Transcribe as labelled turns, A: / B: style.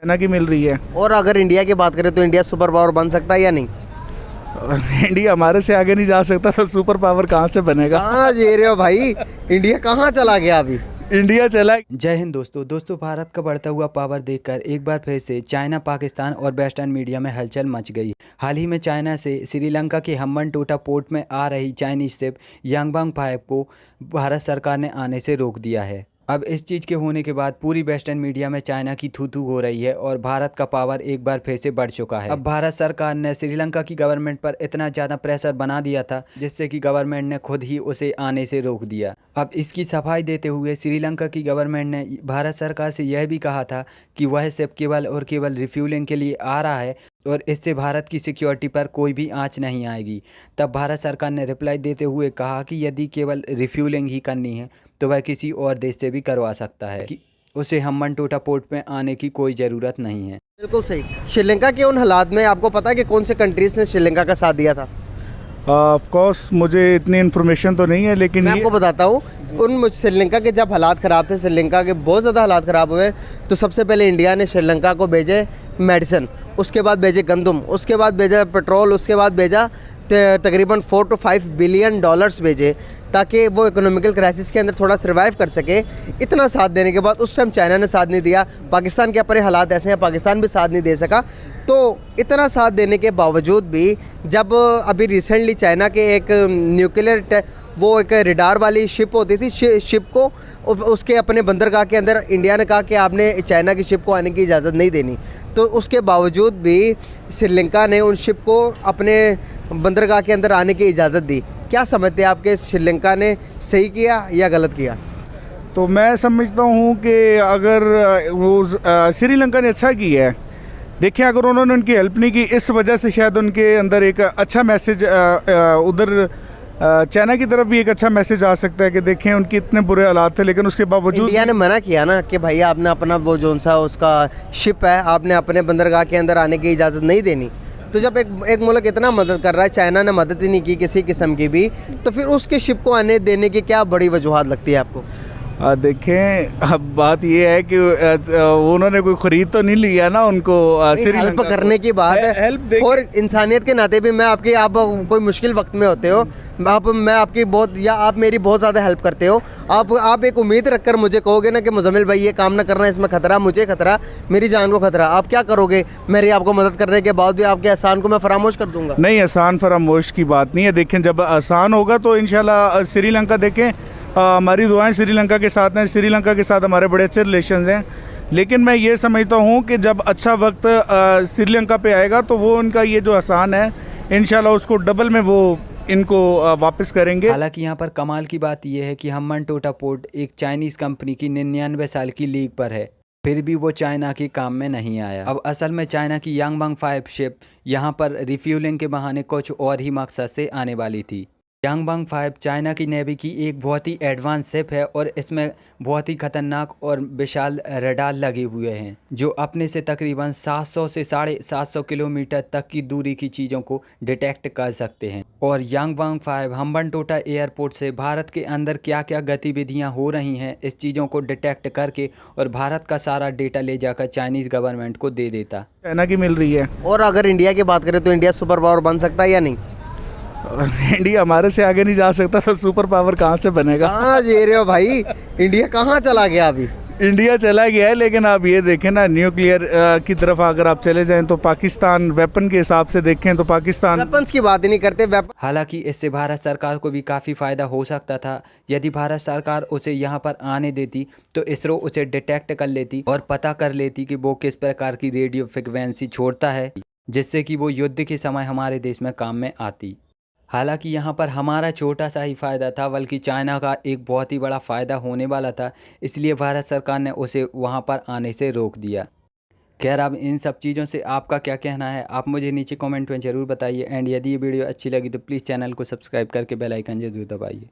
A: China की मिल रही है।
B: और अगर इंडिया की बात करें तो इंडिया सुपर पावर बन सकता है या नहीं?
A: इंडिया हमारे से आगे नहीं जा सकता तो सुपर पावर कहाँ से बनेगा?
B: कहाँ जी रहे हो भाई, इंडिया कहाँ चला गया अभी?
A: इंडिया चला।
C: जय हिंद दोस्तों भारत का बढ़ता हुआ पावर देखकर एक बार फिर से चाइना, पाकिस्तान और वेस्टर्न मीडिया में हलचल मच गई। हाल ही में चाइना से श्रीलंका के हम्बनटोटा पोर्ट में आ रही चाइनीज शिप यांगबांग 5 को भारत सरकार ने आने से रोक दिया है। अब इस चीज़ के होने के बाद पूरी वेस्टर्न मीडिया में चाइना की थू-थू हो रही है और भारत का पावर एक बार फिर से बढ़ चुका है। अब भारत सरकार ने श्रीलंका की गवर्नमेंट पर इतना ज़्यादा प्रेशर बना दिया था जिससे कि गवर्नमेंट ने खुद ही उसे आने से रोक दिया। अब इसकी सफाई देते हुए श्रीलंका की गवर्नमेंट ने भारत सरकार से यह भी कहा था कि वह सिर्फ केवल और केवल रिफ्यूलिंग के लिए आ रहा है और इससे भारत की सिक्योरिटी पर कोई भी आंच नहीं आएगी। तब भारत सरकार ने रिप्लाई देते हुए कहा कि यदि केवल रिफ्यूलिंग ही करनी है तो वह किसी और देश से भी करवा सकता है, कि उसे हम्बनटोटा पोर्ट में आने की कोई ज़रूरत नहीं है।
B: बिल्कुल सही। श्रीलंका के उन हालात में आपको पता है कि कौन से कंट्रीज ने श्रीलंका का साथ दिया था?
A: ऑफ कोर्स मुझे इतनी इन्फॉर्मेशन तो नहीं है, लेकिन
B: मैं आपको बताता हूँ। उन श्रीलंका के जब हालात ख़राब थे, श्रीलंका के बहुत ज़्यादा हालात ख़राब हुए, तो सबसे पहले इंडिया ने श्रीलंका को भेजे मेडिसिन, उसके बाद भेजे गंदम, उसके बाद भेजा पेट्रोल, उसके बाद भेजा तकरीबन 4 to 5 बिलियन डॉलर्स भेजे ताकि वो इकोनॉमिकल क्राइसिस के अंदर थोड़ा सर्वाइव कर सके। इतना साथ देने के बाद उस टाइम चाइना ने साथ नहीं दिया। पाकिस्तान के अपने हालात ऐसे हैं, पाकिस्तान भी साथ नहीं दे सका। तो इतना साथ देने के बावजूद भी जब अभी रिसेंटली चाइना के एक न्यूक्लियर वो एक रेडार वाली शिप होती थी, शिप को उसके अपने बंदरगाह के अंदर इंडिया ने कहा कि आपने चाइना की शिप को आने की इजाज़त नहीं देनी, तो उसके बावजूद भी श्रीलंका ने उन शिप को अपने बंदरगाह के अंदर आने की इजाज़त दी। क्या समझते हैं आपके, श्रीलंका ने सही किया या गलत किया?
A: तो मैं समझता हूँ कि अगर वो श्रीलंका ने अच्छा किया है। देखिए, अगर उन्होंने उनकी हेल्प नहीं की, इस वजह से शायद उनके अंदर एक अच्छा मैसेज उधर चाइना की तरफ भी एक अच्छा मैसेज आ सकता है कि देखें उनके इतने बुरे हालात थे, लेकिन उसके बावजूद
B: इंडिया ने मना किया ना कि भाई आपने अपना वो जो सा उसका शिप है, आपने अपने बंदरगाह के अंदर आने की इजाज़त नहीं देनी। तो जब एक मुल्क इतना मदद कर रहा है, चाइना ने मदद ही नहीं की किसी किस्म की भी, तो फिर उसके शिप को आने देने की क्या बड़ी वजूहत लगती है आपको?
A: देखें, अब बात ये है कि उन्होंने कोई ख़रीद तो नहीं लिया ना उनको।
B: हेल्प करने की बात है और इंसानियत के नाते भी आप कोई मुश्किल वक्त में होते हो, मैं आपकी बहुत, या आप मेरी बहुत ज़्यादा हेल्प करते हो। आप एक उम्मीद रखकर मुझे कहोगे ना कि मुजम्मिल भाई ये काम ना करना, इसमें खतरा, मुझे खतरा, मेरी जान को खतरा, आप क्या करोगे? मेरी आपको मदद करने के बाद भी आपके एहसान को मैं फरामोश कर दूंगा? नहीं,
A: एहसान फरामोश की बात नहीं है। देखें, जब आसान होगा तो इंशाल्लाह श्रीलंका, देखें हमारी दुआएं श्रीलंका के साथ हैं, श्रीलंका के साथ हमारे बड़े अच्छे रिलेशन हैं। लेकिन मैं ये समझता हूँ कि जब अच्छा वक्त श्रीलंका पे आएगा तो वो उनका ये जो आसान है इंशाल्लाह उसको डबल में वो इनको वापस करेंगे।
C: हालांकि यहाँ पर कमाल की बात यह है कि हम्बनटोटा पोर्ट एक चाइनीज़ कंपनी की 99 साल की लीग पर है, फिर भी वो चाइना के काम में नहीं आया। अब असल में चाइना की यांगबांग 5 शिप यहाँ पर रिफ्यूलिंग के बहाने कुछ और ही मकसद से आने वाली थी। यांगबांग 5 चाइना की नेवी की एक बहुत ही एडवांस शिप है और इसमें बहुत ही खतरनाक और विशाल रडार लगे हुए हैं जो अपने से तकरीबन 700 से 750 किलोमीटर तक की दूरी की चीज़ों को डिटेक्ट कर सकते हैं। और यांगबांग 5 हम्बनटोटा एयरपोर्ट से भारत के अंदर क्या क्या गतिविधियां हो रही हैं इस चीज़ों को डिटेक्ट करके और भारत का सारा डेटा ले जाकर चाइनीज़ गवर्नमेंट को दे देता।
A: चाइना की मिल रही है।
B: और अगर इंडिया की बात करें तो इंडिया सुपर पावर बन सकता है या नहीं?
A: इंडिया हमारे से आगे नहीं जा सकता तो सुपर पावर कहाँ से बनेगा?
B: कहाँ जी रहे हो भाई, इंडिया कहाँ चला गया अभी?
A: इंडिया चला गया है, लेकिन आप ये देखें ना, न्यूक्लियर की तरफ अगर आप चले जाएं तो पाकिस्तान, वेपन के हिसाब से देखें तो पाकिस्तान
B: वेपन्स की बात ही नहीं करते।
C: हालांकि इससे भारत सरकार को भी काफ़ी फ़ायदा हो सकता था यदि भारत सरकार उसे यहाँ पर आने देती तो इसरो उसे डिटेक्ट कर लेती और पता कर लेती कि वो किस प्रकार की रेडियो फ्रिक्वेंसी छोड़ता है, जिससे कि वो युद्ध के समय हमारे देश में काम में आती। हालांकि यहाँ पर हमारा छोटा सा ही फ़ायदा था, बल्कि चाइना का एक बहुत ही बड़ा फ़ायदा होने वाला था, इसलिए भारत सरकार ने उसे वहाँ पर आने से रोक दिया। खैर, अब इन सब चीज़ों से आपका क्या कहना है आप मुझे नीचे कमेंट में ज़रूर बताइए। एंड यदि ये वीडियो अच्छी लगी तो प्लीज़ चैनल को सब्सक्राइब करके बेल आइकन जरूर दबाइए।